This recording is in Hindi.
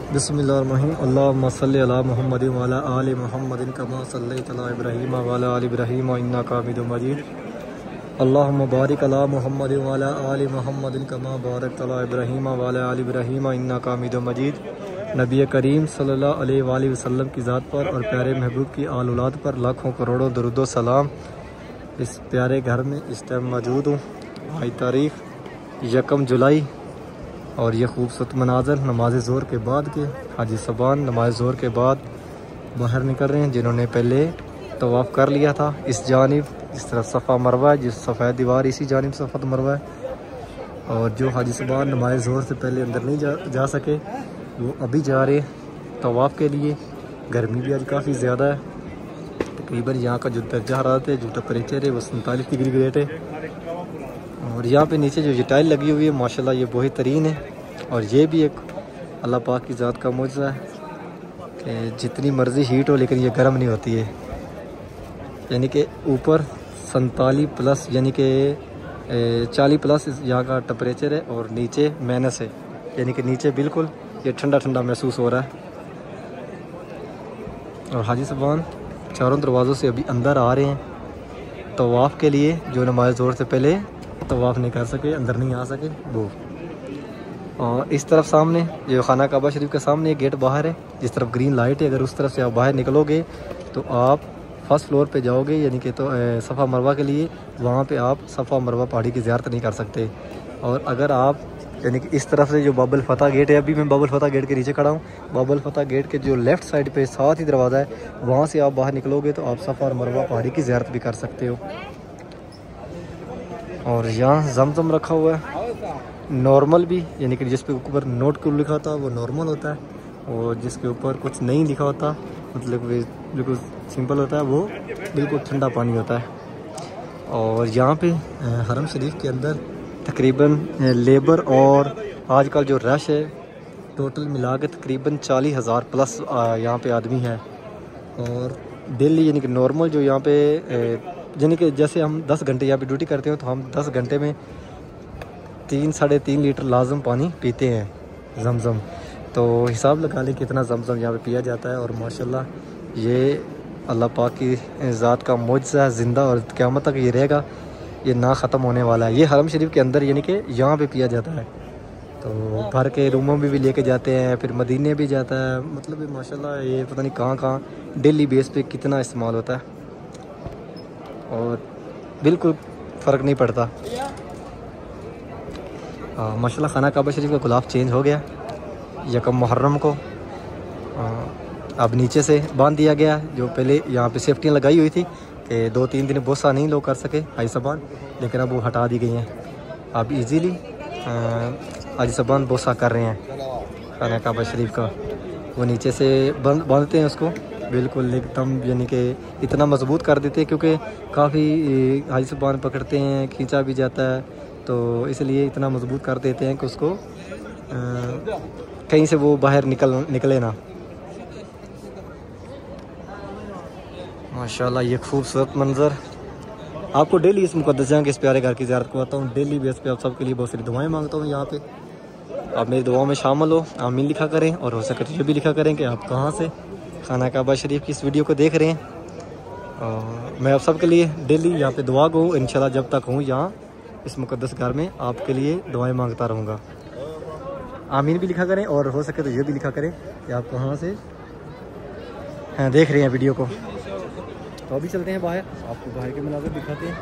बिस्मिल्लाहिर्रहमानिर्रहीम अल्लाहुम्मा सल्लि अला मुहम्मदिन व अला आलि मुहम्मदिन कमा सल्लैता अला इब्राहीम व अला आलि इब्राहीम इन्नका हमीदुम मजीद। अल्लाहुम्मा बारिक अला मुहम्मदिन व अला आलि मुहम्मदिन कमा बारकता अला इब्राहीम व अला आलि इब्राहीम इन्नका हमीदुम मजीद। नबी करीम सल्लल्लाहु अलैहि वसल्लम की ज़ात पर और प्यारे महबूब की आल औलाद पर लाखों करोड़ों दरूद व सलाम। इस प्यारे घर में इस टाइम मौजूद हूँ। आज तारीख़ 1 जुलाई और ये खूबसूरत मनाज़र नमाज ज़ोहर के बाद के हाजी सबान नमाज ज़ोहर के बाद बाहर निकल रहे हैं, जिन्होंने पहले तवाफ़ कर लिया था। इस जानिब जिस तरफ सफ़ा मरवा है, जिस सफ़ेद दीवार इसी जानिब सफ़ा मरवा है, और जो हाजी सबान नमाज ज़ोहर से पहले अंदर नहीं जा सके वो अभी जा रहे तवाफ़ के लिए। गर्मी भी आज काफ़ी ज़्यादा है, तकरीबन यहाँ का जो दर्जा हरारत है, जो टेम्परेचर है वो 47 डिग्री ग्रेड है। और यहाँ पे नीचे जो ये टाइल लगी हुई है माशाल्लाह ये बहुत तरीन है। और ये भी एक अल्लाह पाक की ज़ात का मौजज़ा है कि जितनी मर्ज़ी हीट हो लेकिन ये गर्म नहीं होती है। यानी कि ऊपर 47 प्लस यानी कि 40 प्लस यहाँ का टेम्परेचर है और नीचे माइनस है, यानी कि नीचे बिल्कुल ये ठंडा ठंडा महसूस हो रहा है। और हाजी साहबान चारों दरवाज़ों से अभी अंदर आ रहे हैं तवाफ़ के लिए। जो नमाज ज़ोहर से पहले तवाफ़ नहीं कर सके, अंदर नहीं आ सके वो। और इस तरफ सामने जो खाना काबा शरीफ के सामने गेट बाहर है, जिस तरफ ग्रीन लाइट है, अगर उस तरफ से आप बाहर निकलोगे तो आप फर्स्ट फ्लोर पे जाओगे, यानी कि तो सफ़ा मरवा के लिए। वहाँ पे आप सफ़ा मरवा पहाड़ी की ज़ियारत नहीं कर सकते। और अगर आप यानी कि इस तरफ से जो बाबुल फतह गेट है, अभी मैं बाबुल फतह गेट के नीचे खड़ा हूँ, बाबुल फतह गेट के जो लेफ़्ट साइड पे साथ ही दरवाज़ा है, वहाँ से आप बाहर निकलोगे तो आप सफ़ा और मरवा पहाड़ी की ज़ियारत भी कर सकते हो। और यहाँ जमजम रखा हुआ है नॉर्मल भी, यानी कि जिस पे ऊपर नोट को लिखा होता है वो नॉर्मल होता है, और जिसके ऊपर कुछ नहीं लिखा होता मतलब बिल्कुल सिंपल होता है वो बिल्कुल ठंडा पानी होता है। और यहाँ पे हरम शरीफ के अंदर तकरीबन लेबर और आजकल जो रश है टोटल मिला के तकरीबन 40,000 प्लस यहाँ पे आदमी है। और डेली यानी कि नॉर्मल जो यहाँ पे यानी कि जैसे हम 10 घंटे यहाँ पे ड्यूटी करते हैं तो हम 10 घंटे में 3-3.5 लीटर लाजम पानी पीते हैं जमजम। तो हिसाब लगा लें कितना जमजम यहाँ पे पिया जाता है। और माशाल्लाह ये अल्लाह पाक की ज़ात का मौजज़ा है, ज़िंदा, और क़यामत तक ये रहेगा, ये ना ख़त्म होने वाला है। ये हरम शरीफ के अंदर यानी कि यहाँ पे पिया जाता है। तो भर के रूमों में भी लेके जाते हैं, फिर मदीने भी जाता है। मतलब माशाल्लाह ये पता नहीं कहाँ कहाँ डेली बेस पे कितना इस्तेमाल होता है और बिल्कुल फ़र्क नहीं पड़ता। माशाल्लाह खाना काबा शरीफ का गुलाफ चेंज हो गया 1 मुहर्रम को। अब नीचे से बांध दिया गया, जो पहले यहाँ पे सेफ्टियाँ लगाई हुई थी कि 2-3 दिन बोसा नहीं लोग कर सके हाजी सबान, लेकिन अब वो हटा दी गई हैं। अब इजीली हाजी सबान बोसा कर रहे हैं खाना काबा शरीफ का। वो नीचे से बांधते हैं उसको बिल्कुल एकदम, यानी कि इतना मजबूत कर देते हैं क्योंकि काफ़ी हाजी सबान पकड़ते हैं, खींचा भी जाता है, तो इसलिए इतना मजबूत कर देते हैं कि उसको कहीं से वो बाहर निकले ना। माशाल्लाह ये खूबसूरत मंज़र आपको डेली इस मुक़द्दस जगह के इस प्यारे घर की ज़ियारत को आता हूँ। डेली बेस पे आप सबके लिए बहुत सारी दुआएं मांगता हूँ। यहाँ पे आप मेरी दुआओं में शामिल हो, आमीन लिखा करें, और हो सके तो ये भी लिखा करें कि आप कहाँ से खाना काबा शरीफ की इस वीडियो को देख रहे हैं। और मैं आप सबके लिए डेली यहाँ पे दुआ को इंशाल्लाह जब तक हूँ यहाँ इस मुक़द्दस घर में आपके लिए दुआएं मांगता रहूँगा। आमीन भी लिखा करें, और हो सके तो ये भी लिखा करें कि आप कहाँ से देख रहे हैं वीडियो को। तो अभी चलते हैं बाहर, आपको बाहर के मनाज़िर दिखाते हैं।